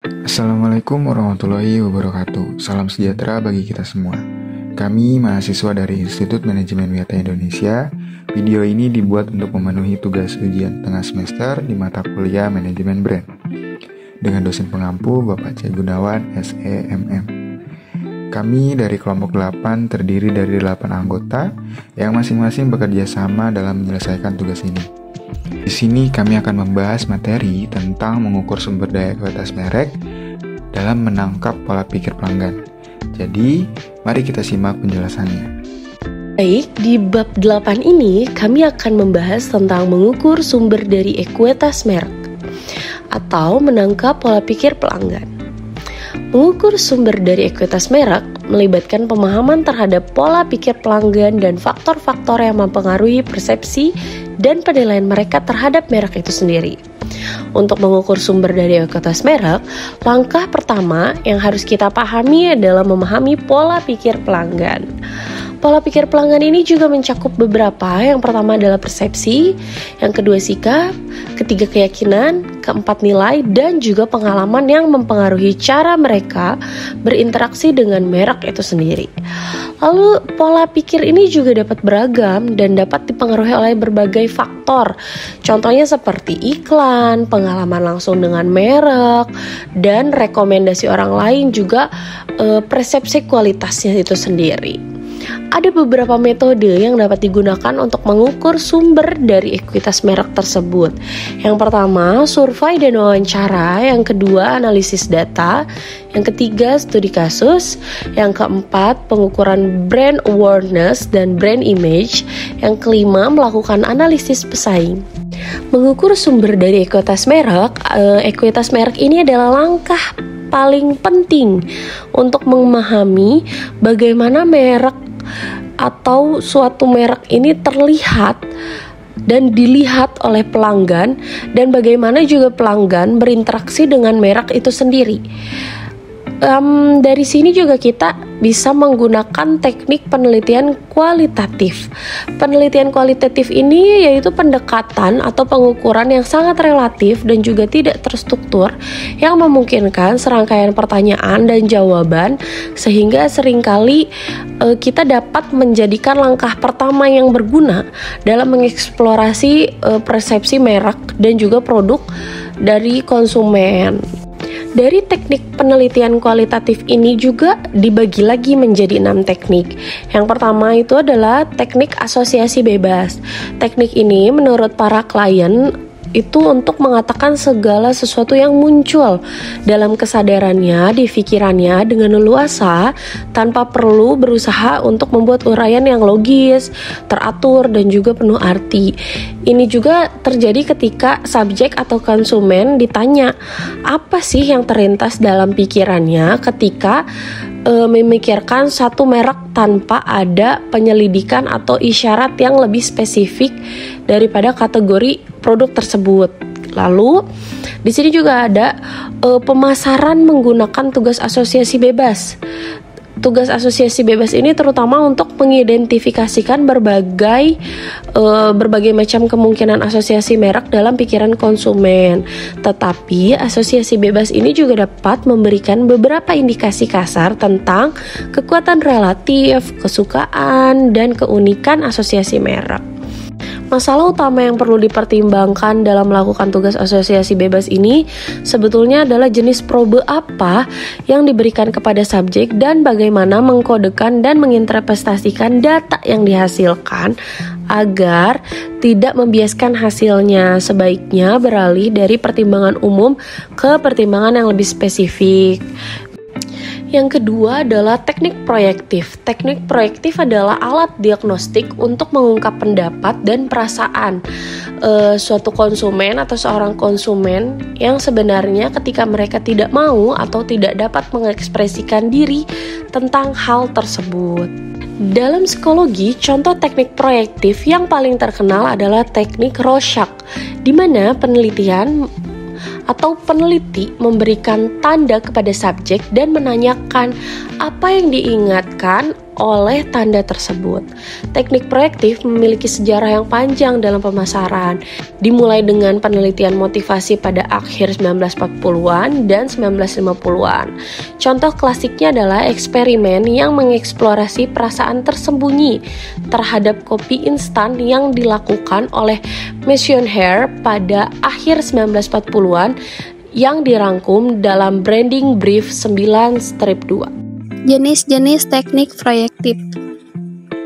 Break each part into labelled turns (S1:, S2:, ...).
S1: Assalamualaikum warahmatullahi wabarakatuh. Salam sejahtera bagi kita semua. Kami mahasiswa dari Institut Manajemen Wisata Indonesia. Video ini dibuat untuk memenuhi tugas ujian tengah semester di mata kuliah Manajemen Brand dengan dosen pengampu Bapak C. Gunawan, SEMM. Kami dari kelompok 8 terdiri dari 8 anggota yang masing-masing bekerja sama dalam menyelesaikan tugas ini. Di sini kami akan membahas materi tentang mengukur sumber daya ekuitas merek dalam menangkap pola pikir pelanggan. Jadi, mari kita simak penjelasannya.
S2: Baik, di bab 8 ini kami akan membahas tentang mengukur sumber dari ekuitas merek atau menangkap pola pikir pelanggan. Mengukur sumber dari ekuitas merek melibatkan pemahaman terhadap pola pikir pelanggan dan faktor-faktor yang mempengaruhi persepsi dan penilaian mereka terhadap merek itu sendiri. Untuk mengukur sumber dari ekuitas merek, langkah pertama yang harus kita pahami adalah memahami pola pikir pelanggan. Pola pikir pelanggan ini juga mencakup beberapa. Yang pertama adalah persepsi, yang kedua sikap, ketiga keyakinan, keempat nilai, dan juga pengalaman yang mempengaruhi cara mereka berinteraksi dengan merek itu sendiri. Lalu pola pikir ini juga dapat beragam dan dapat dipengaruhi oleh berbagai faktor. Contohnya seperti iklan, pengalaman langsung dengan merek, dan rekomendasi orang lain juga persepsi kualitasnya itu sendiri. Ada beberapa metode yang dapat digunakan untuk mengukur sumber dari ekuitas merek tersebut. Yang pertama, survei dan wawancara. Yang kedua, analisis data. Yang ketiga, studi kasus. Yang keempat, pengukuran brand awareness dan brand image. Yang kelima, melakukan analisis pesaing. Mengukur sumber dari ekuitas merek ini adalah langkah paling penting untuk memahami bagaimana merek atau suatu merek ini terlihat dan dilihat oleh pelanggan dan bagaimana juga pelanggan berinteraksi dengan merek itu sendiri. Dari sini juga kita bisa menggunakan teknik penelitian kualitatif. Penelitian kualitatif ini yaitu pendekatan atau pengukuran yang sangat relatif dan juga tidak terstruktur yang memungkinkan serangkaian pertanyaan dan jawaban sehingga seringkali kita dapat menjadikan langkah pertama yang berguna dalam mengeksplorasi persepsi merek dan juga produk dari konsumen. Dari teknik penelitian kualitatif ini juga dibagi lagi menjadi 6 teknik. Yang pertama itu adalah teknik asosiasi bebas. Teknik ini menurut para klien itu untuk mengatakan segala sesuatu yang muncul dalam kesadarannya, di pikirannya dengan leluasa tanpa perlu berusaha untuk membuat uraian yang logis, teratur, dan juga penuh arti. Ini juga terjadi ketika subjek atau konsumen ditanya apa sih yang terlintas dalam pikirannya ketika memikirkan satu merek tanpa ada penyelidikan atau isyarat yang lebih spesifik daripada kategori produk tersebut. Lalu di sini juga ada pemasaran menggunakan tugas asosiasi bebas. Tugas asosiasi bebas ini terutama untuk mengidentifikasikan berbagai macam kemungkinan asosiasi merek dalam pikiran konsumen. Tetapi asosiasi bebas ini juga dapat memberikan beberapa indikasi kasar tentang kekuatan relatif, kesukaan, dan keunikan asosiasi merek. Masalah utama yang perlu dipertimbangkan dalam melakukan tugas asosiasi bebas ini sebetulnya adalah jenis probe apa yang diberikan kepada subjek dan bagaimana mengkodekan dan menginterpretasikan data yang dihasilkan agar tidak membiaskan hasilnya. Sebaiknya beralih dari pertimbangan umum ke pertimbangan yang lebih spesifik. Yang kedua adalah teknik proyektif. Teknik proyektif adalah alat diagnostik untuk mengungkap pendapat dan perasaan suatu konsumen atau seorang konsumen yang sebenarnya ketika mereka tidak mau atau tidak dapat mengekspresikan diri tentang hal tersebut. Dalam psikologi, contoh teknik proyektif yang paling terkenal adalah teknik Rorschach, di mana peneliti memberikan tanda kepada subjek dan menanyakan apa yang diingatkan oleh tanda tersebut. Teknik proyektif memiliki sejarah yang panjang dalam pemasaran, dimulai dengan penelitian motivasi pada akhir 1940-an dan 1950-an. Contoh klasiknya adalah eksperimen yang mengeksplorasi perasaan tersembunyi terhadap kopi instan yang dilakukan oleh Mission Hair pada akhir 1940-an yang dirangkum dalam Branding Brief 9-2.
S3: Jenis-jenis teknik proyektif.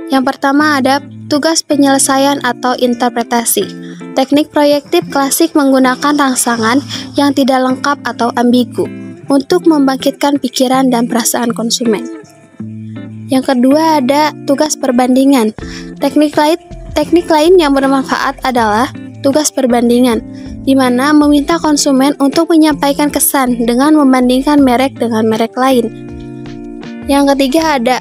S3: Yang pertama ada tugas penyelesaian atau interpretasi. Teknik proyektif klasik menggunakan rangsangan yang tidak lengkap atau ambigu untuk membangkitkan pikiran dan perasaan konsumen. Yang kedua ada tugas perbandingan. Teknik lain yang bermanfaat adalah tugas perbandingan, di mana meminta konsumen untuk menyampaikan kesan dengan membandingkan merek dengan merek lain. Yang ketiga ada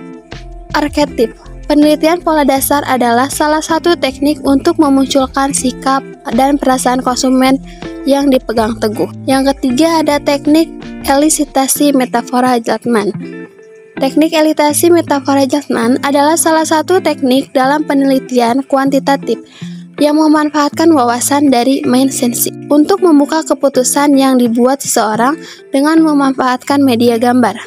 S3: arketip. Penelitian pola dasar adalah salah satu teknik untuk memunculkan sikap dan perasaan konsumen yang dipegang teguh. Yang ketiga ada teknik elisitasi metafora Zeltman. Teknik elisitasi metafora Zeltman adalah salah satu teknik dalam penelitian kuantitatif yang memanfaatkan wawasan dari main sensi untuk membuka keputusan yang dibuat seseorang dengan memanfaatkan media gambar.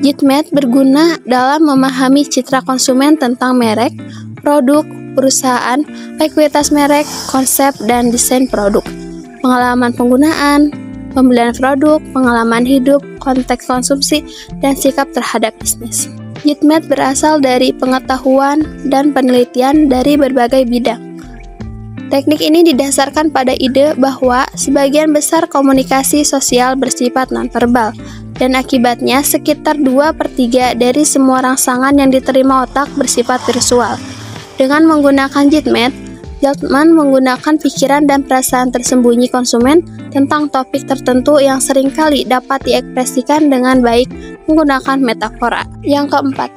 S3: Jitmet berguna dalam memahami citra konsumen tentang merek, produk, perusahaan, ekuitas merek, konsep, dan desain produk, pengalaman penggunaan, pembelian produk, pengalaman hidup, konteks konsumsi, dan sikap terhadap bisnis. Jitmet berasal dari pengetahuan dan penelitian dari berbagai bidang. Teknik ini didasarkan pada ide bahwa sebagian besar komunikasi sosial bersifat nonverbal, dan akibatnya sekitar 2/3 dari semua rangsangan yang diterima otak bersifat visual. Dengan menggunakan Jitmet, Zeltman menggunakan pikiran dan perasaan tersembunyi konsumen tentang topik tertentu yang seringkali dapat diekspresikan dengan baik menggunakan metafora. Yang keempat,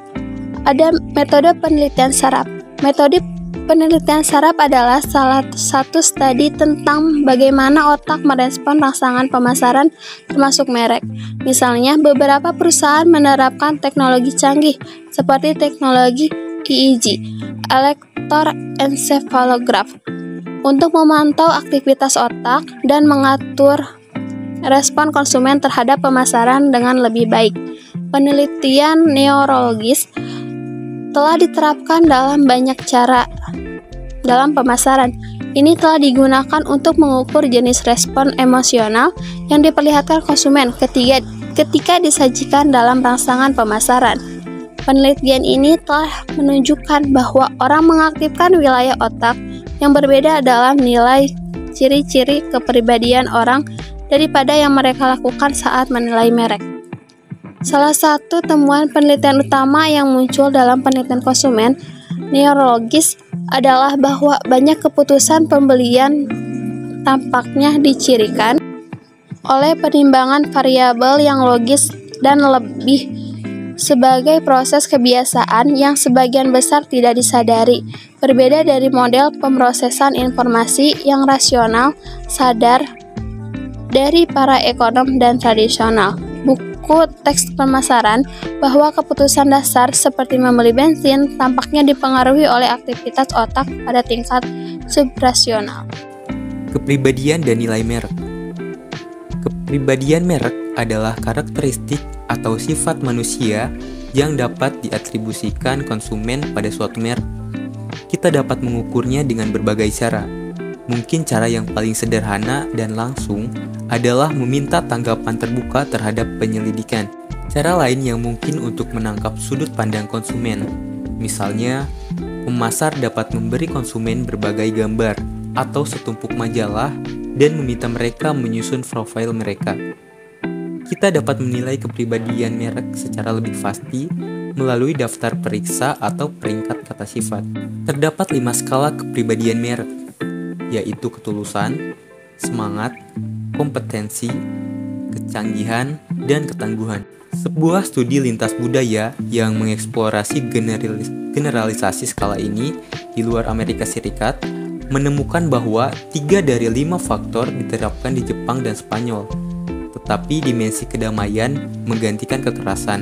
S3: ada metode penelitian saraf. Metode penelitian saraf adalah salah satu studi tentang bagaimana otak merespon rangsangan pemasaran termasuk merek. Misalnya, beberapa perusahaan menerapkan teknologi canggih seperti teknologi EEG, elektroencephalograph, untuk memantau aktivitas otak dan mengatur respon konsumen terhadap pemasaran dengan lebih baik. Penelitian neurologis telah diterapkan dalam banyak cara dalam pemasaran. Ini telah digunakan untuk mengukur jenis respon emosional yang diperlihatkan konsumen ketika disajikan dalam rangsangan pemasaran. Penelitian ini telah menunjukkan bahwa orang mengaktifkan wilayah otak yang berbeda dalam nilai ciri-ciri kepribadian orang daripada yang mereka lakukan saat menilai merek. Salah satu temuan penelitian utama yang muncul dalam penelitian konsumen neurologis adalah bahwa banyak keputusan pembelian tampaknya dicirikan oleh penimbangan variabel yang logis dan lebih sebagai proses kebiasaan yang sebagian besar tidak disadari, berbeda dari model pemrosesan informasi yang rasional, sadar dari para ekonom dan tradisional. Buku teks pemasaran bahwa keputusan dasar seperti membeli bensin tampaknya dipengaruhi oleh aktivitas otak pada tingkat subrasional.
S4: Kepribadian dan nilai merek. Kepribadian merek adalah karakteristik atau sifat manusia yang dapat diatribusikan konsumen pada suatu merek. Kita dapat mengukurnya dengan berbagai cara. Mungkin cara yang paling sederhana dan langsung adalah meminta tanggapan terbuka terhadap penyelidikan. Cara lain yang mungkin untuk menangkap sudut pandang konsumen. Misalnya, pemasar dapat memberi konsumen berbagai gambar atau setumpuk majalah dan meminta mereka menyusun profil mereka. Kita dapat menilai kepribadian merek secara lebih pasti melalui daftar periksa atau peringkat kata sifat. Terdapat 5 skala kepribadian merek, yaitu ketulusan, semangat, kompetensi, kecanggihan, dan ketangguhan. Sebuah studi lintas budaya yang mengeksplorasi generalisasi skala ini di luar Amerika Serikat menemukan bahwa 3 dari 5 faktor diterapkan di Jepang dan Spanyol, tetapi dimensi kedamaian menggantikan kekerasan.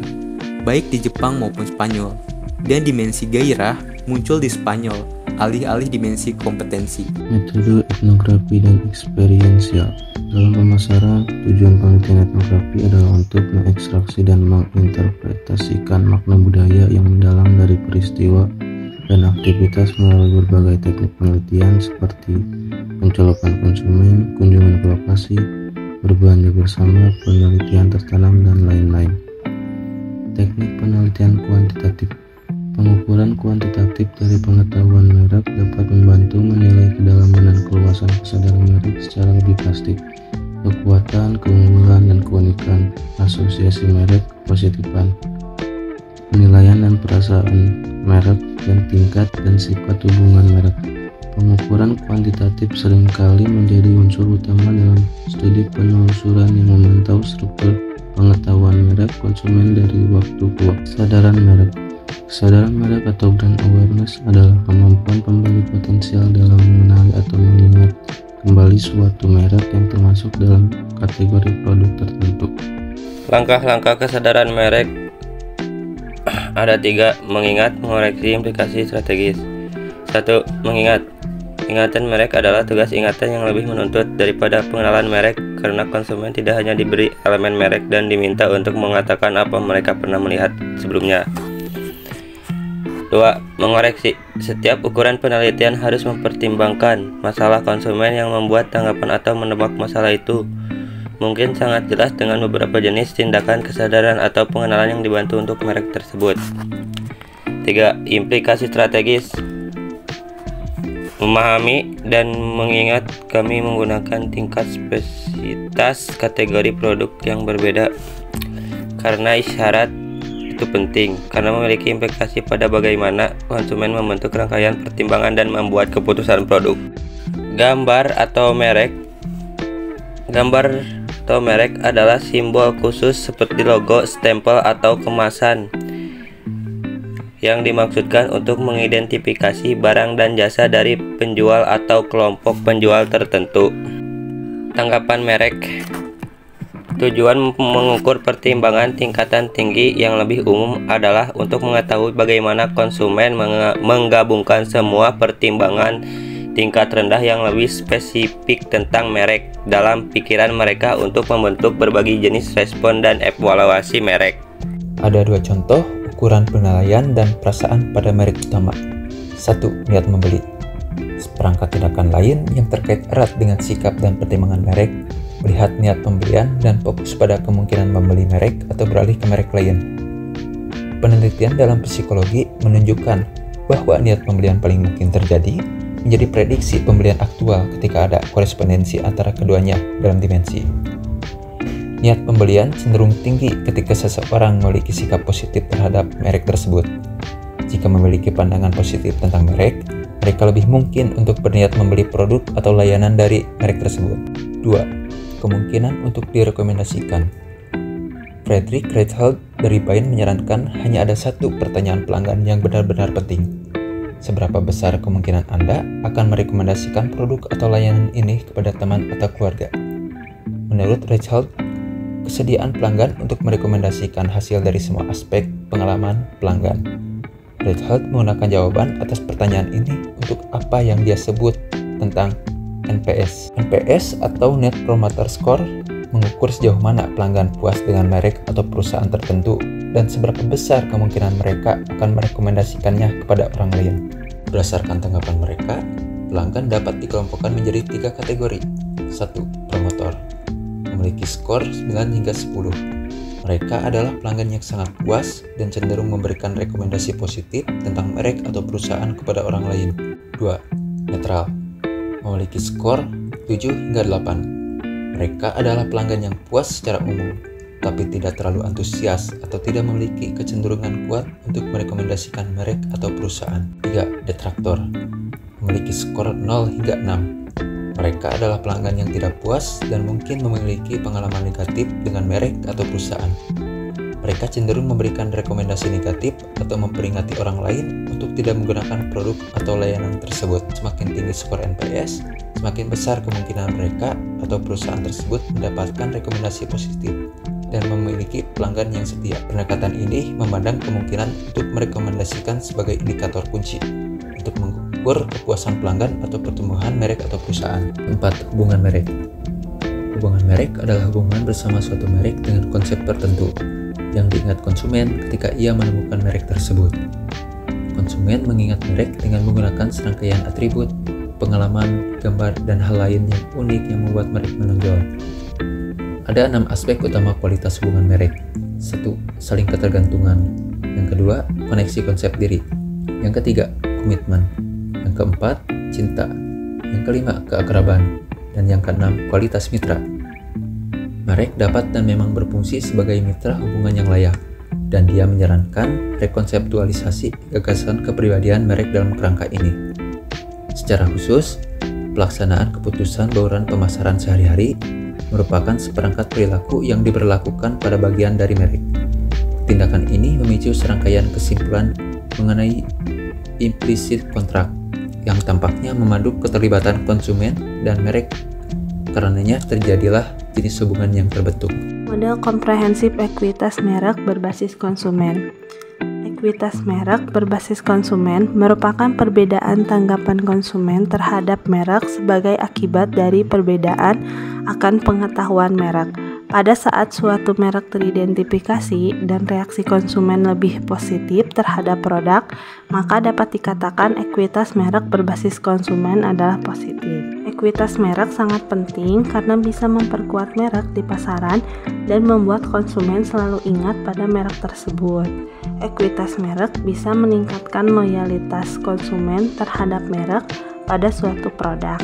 S4: baik di Jepang maupun Spanyol. Dan dimensi gairah muncul di Spanyol, alih-alih dimensi kompetensi.
S5: Metode etnografi dan eksperiensial. Dalam pemasaran, tujuan penelitian etnografi adalah untuk mengekstraksi dan menginterpretasikan makna budaya yang mendalam dari peristiwa dan aktivitas melalui berbagai teknik penelitian seperti pencolokan konsumen, kunjungan ke lokasi, berbelanja bersama, penelitian tertanam, dan lain-lain. Teknik penelitian kuantitatif. Pengukuran kuantitatif dari pengetahuan merek dapat membantu menilai kedalaman dan keluasan kesadaran merek secara lebih pasti. Kekuatan, keunggulan, dan keunikan, asosiasi merek, kepositifan, penilaian dan perasaan merek, dan tingkat dan sifat hubungan merek. Pengukuran kuantitatif seringkali menjadi unsur utama dalam studi penelusuran yang memantau struktur pengetahuan merek konsumen dari waktu ke waktu. Kesadaran merek. Kesadaran merek atau brand awareness adalah kemampuan pembeli potensial dalam mengenali atau mengingat kembali suatu merek yang termasuk dalam kategori produk tertentu.
S6: Langkah-langkah kesadaran merek ada 3. Mengingat, mengoreksi, implikasi strategis. 1. Mengingat. Ingatan merek adalah tugas ingatan yang lebih menuntut daripada pengenalan merek, karena konsumen tidak hanya diberi elemen merek dan diminta untuk mengatakan apa mereka pernah melihat sebelumnya. 2. Mengoreksi. Setiap ukuran penelitian harus mempertimbangkan masalah konsumen yang membuat tanggapan atau menebak masalah itu. Mungkin sangat jelas dengan beberapa jenis tindakan kesadaran atau pengenalan yang dibantu untuk merek tersebut. 3. Implikasi strategis. Memahami dan mengingat, kami menggunakan tingkat spesitas kategori produk yang berbeda karena isyarat itu penting, karena memiliki implikasi pada bagaimana konsumen membentuk rangkaian pertimbangan dan membuat keputusan produk. Gambar atau merek. Gambar atau merek adalah simbol khusus seperti logo, stempel, atau kemasan yang dimaksudkan untuk mengidentifikasi barang dan jasa dari penjual atau kelompok penjual tertentu. Tanggapan merek. Tujuan mengukur pertimbangan tingkatan tinggi yang lebih umum adalah untuk mengetahui bagaimana konsumen menggabungkan semua pertimbangan tingkat rendah yang lebih spesifik tentang merek dalam pikiran mereka untuk membentuk berbagai jenis respon dan evaluasi merek.
S4: Ada 2 contoh ukuran penilaian dan perasaan pada merek utama. 1. Niat membeli. Seperangkat tindakan lain yang terkait erat dengan sikap dan pertimbangan merek, melihat niat pembelian dan fokus pada kemungkinan membeli merek atau beralih ke merek lain. Penelitian dalam psikologi menunjukkan bahwa niat pembelian paling mungkin terjadi menjadi prediksi pembelian aktual ketika ada korespondensi antara keduanya dalam dimensi. Niat pembelian cenderung tinggi ketika seseorang memiliki sikap positif terhadap merek tersebut. Jika memiliki pandangan positif tentang merek, mereka lebih mungkin untuk berniat membeli produk atau layanan dari merek tersebut. 2. Kemungkinan untuk direkomendasikan. Friedrich Reichheld dari Bain menyarankan hanya ada 1 pertanyaan pelanggan yang benar-benar penting. Seberapa besar kemungkinan Anda akan merekomendasikan produk atau layanan ini kepada teman atau keluarga? Menurut Reichheld, kesediaan pelanggan untuk merekomendasikan hasil dari semua aspek pengalaman pelanggan. Reichheld menggunakan jawaban atas pertanyaan ini untuk apa yang dia sebut tentang NPS. NPS atau Net Promoter Score mengukur sejauh mana pelanggan puas dengan merek atau perusahaan tertentu dan seberapa besar kemungkinan mereka akan merekomendasikannya kepada orang lain. Berdasarkan tanggapan mereka, pelanggan dapat dikelompokkan menjadi 3 kategori. 1. Promotor. Memiliki skor 9 hingga 10. Mereka adalah pelanggan yang sangat puas dan cenderung memberikan rekomendasi positif tentang merek atau perusahaan kepada orang lain. 2. Netral. Memiliki skor 7 hingga 8. Mereka adalah pelanggan yang puas secara umum, tapi tidak terlalu antusias atau tidak memiliki kecenderungan kuat untuk merekomendasikan merek atau perusahaan. 3. Detraktor. Memiliki skor 0 hingga 6. Mereka adalah pelanggan yang tidak puas dan mungkin memiliki pengalaman negatif dengan merek atau perusahaan. Mereka cenderung memberikan rekomendasi negatif atau memperingati orang lain untuk tidak menggunakan produk atau layanan tersebut. Semakin tinggi skor NPS, semakin besar kemungkinan mereka atau perusahaan tersebut mendapatkan rekomendasi positif.
S7: dan memiliki pelanggan yang setia. Pendekatan ini memandang kemungkinan untuk merekomendasikan sebagai indikator kunci untuk mengukur kepuasan pelanggan atau pertumbuhan merek atau perusahaan. 4. Hubungan merek. Hubungan merek adalah hubungan bersama suatu merek dengan konsep tertentu yang diingat konsumen ketika ia menemukan merek tersebut. Konsumen mengingat merek dengan menggunakan serangkaian atribut, pengalaman, gambar, dan hal lain yang unik yang membuat merek menonjol. Ada 6 aspek utama kualitas hubungan merek. 1. Saling ketergantungan. Yang kedua, koneksi konsep diri. Yang ketiga, komitmen. Yang keempat, cinta. Yang kelima, keakraban. Dan yang keenam, kualitas mitra. Merek dapat dan memang berfungsi sebagai mitra hubungan yang layak, dan dia menyarankan rekonseptualisasi gagasan kepribadian merek dalam kerangka ini. Secara khusus, pelaksanaan keputusan bauran pemasaran sehari-hari merupakan seperangkat perilaku yang diberlakukan pada bagian dari merek. Tindakan ini memicu serangkaian kesimpulan mengenai implisit kontrak yang tampaknya memandu keterlibatan konsumen dan merek. Karenanya terjadilah jenis hubungan yang terbentuk.
S3: Model komprehensif ekuitas merek berbasis konsumen. Ekuitas merek berbasis konsumen merupakan perbedaan tanggapan konsumen terhadap merek sebagai akibat dari perbedaan akan pengetahuan merek. Pada saat suatu merek teridentifikasi dan reaksi konsumen lebih positif terhadap produk, maka dapat dikatakan ekuitas merek berbasis konsumen adalah positif. Ekuitas merek sangat penting karena bisa memperkuat merek di pasaran dan membuat konsumen selalu ingat pada merek tersebut. Ekuitas merek bisa meningkatkan loyalitas konsumen terhadap merek pada suatu produk.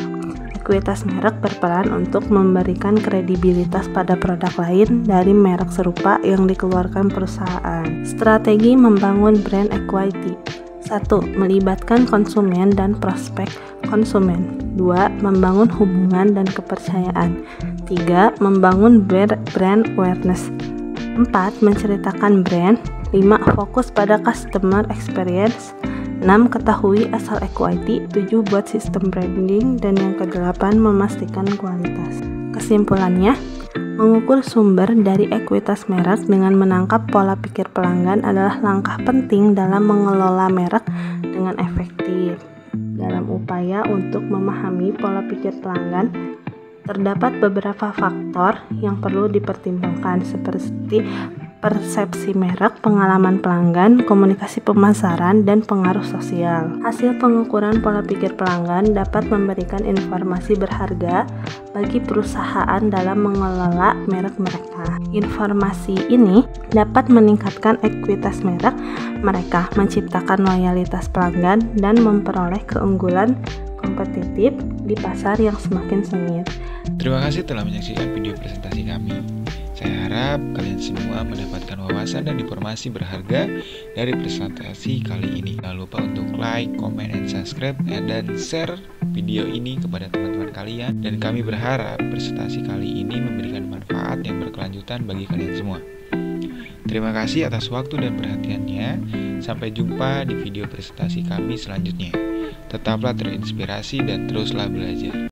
S3: Ekuitas merek berperan untuk memberikan kredibilitas pada produk lain dari merek serupa yang dikeluarkan perusahaan. Strategi membangun brand equity. 1. Melibatkan konsumen dan prospek konsumen. 2. Membangun hubungan dan kepercayaan. 3. Membangun brand awareness. 4. Menceritakan brand. 5. Fokus pada customer experience. 6. Ketahui asal equity. 7. Buat sistem branding. Dan yang ke-8 memastikan kualitas. Kesimpulannya, mengukur sumber dari ekuitas merek dengan menangkap pola pikir pelanggan adalah langkah penting dalam mengelola merek dengan efektif. Dalam upaya untuk memahami pola pikir pelanggan, terdapat beberapa faktor yang perlu dipertimbangkan seperti persepsi merek, pengalaman pelanggan, komunikasi pemasaran, dan pengaruh sosial. Hasil pengukuran pola pikir pelanggan dapat memberikan informasi berharga bagi perusahaan dalam mengelola merek mereka. Informasi ini dapat meningkatkan ekuitas merek mereka, menciptakan loyalitas pelanggan, dan memperoleh keunggulan kompetitif di pasar yang semakin sengit.
S1: Terima kasih telah menyaksikan video presentasi kami. Saya harap kalian semua mendapatkan wawasan dan informasi berharga dari presentasi kali ini. Jangan lupa untuk like, comment, dan subscribe, dan share video ini kepada teman-teman kalian. Dan kami berharap presentasi kali ini memberikan manfaat yang berkelanjutan bagi kalian semua. Terima kasih atas waktu dan perhatiannya. Sampai jumpa di video presentasi kami selanjutnya. Tetaplah terinspirasi dan teruslah belajar.